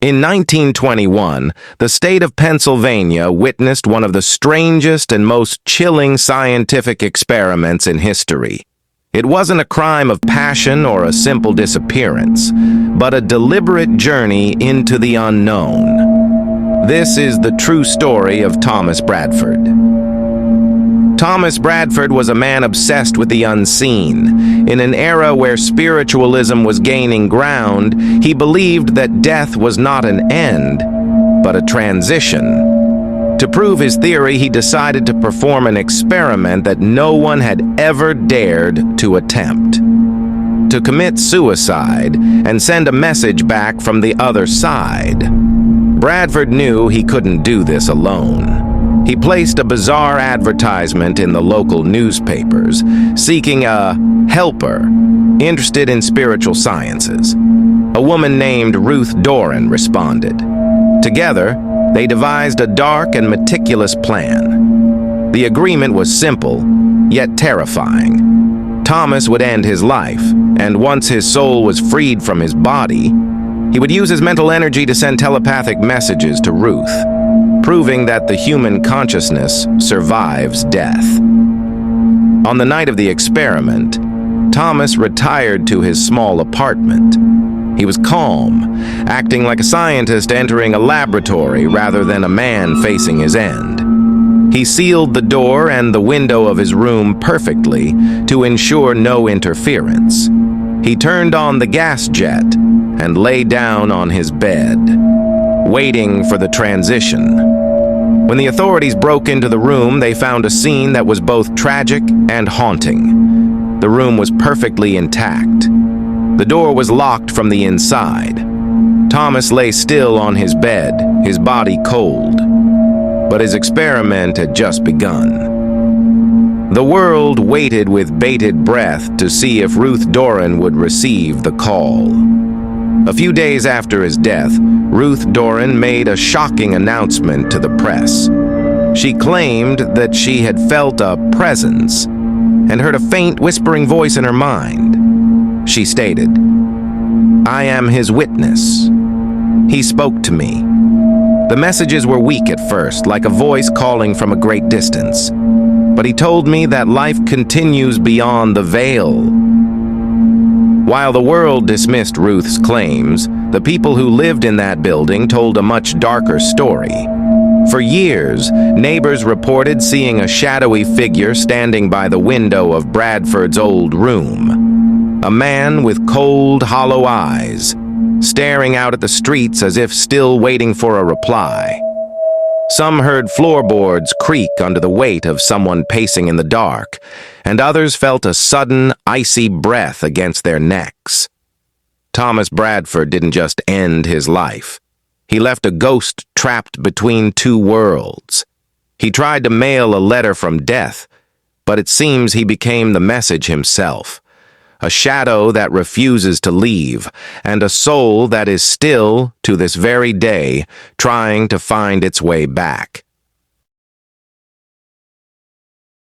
In 1921, the state of Pennsylvania witnessed one of the strangest and most chilling scientific experiments in history. It wasn't a crime of passion or a simple disappearance, but a deliberate journey into the unknown. This is the true story of Thomas Bradford. Thomas Bradford was a man obsessed with the unseen. In an era where spiritualism was gaining ground, he believed that death was not an end, but a transition. To prove his theory, he decided to perform an experiment that no one had ever dared to attempt. To commit suicide and send a message back from the other side. Bradford knew he couldn't do this alone. He placed a bizarre advertisement in the local newspapers, seeking a helper interested in spiritual sciences. A woman named Ruth Doran responded. Together, they devised a dark and meticulous plan. The agreement was simple, yet terrifying. Thomas would end his life, and once his soul was freed from his body, he would use his mental energy to send telepathic messages to Ruth, proving that the human consciousness survives death. On the night of the experiment, Thomas retired to his small apartment. He was calm, acting like a scientist entering a laboratory rather than a man facing his end. He sealed the door and the window of his room perfectly to ensure no interference. He turned on the gas jet and lay down on his bed, waiting for the transition. When the authorities broke into the room, they found a scene that was both tragic and haunting. The room was perfectly intact. The door was locked from the inside. Thomas lay still on his bed, his body cold. But his experiment had just begun. The world waited with bated breath to see if Ruth Doran would receive the call. A few days after his death, Ruth Doran made a shocking announcement to the press. She claimed that she had felt a presence and heard a faint whispering voice in her mind. She stated, "I am his witness. He spoke to me." The messages were weak at first, like a voice calling from a great distance. But he told me that life continues beyond the veil. While the world dismissed Ruth's claims, the people who lived in that building told a much darker story. For years, neighbors reported seeing a shadowy figure standing by the window of Bradford's old room. A man with cold, hollow eyes, staring out at the streets as if still waiting for a reply. Some heard floorboards creak under the weight of someone pacing in the dark, and others felt a sudden, icy breath against their necks. Thomas Bradford didn't just end his life. He left a ghost trapped between two worlds. He tried to mail a letter from death, but it seems he became the message himself. A shadow that refuses to leave, and a soul that is still, to this very day, trying to find its way back.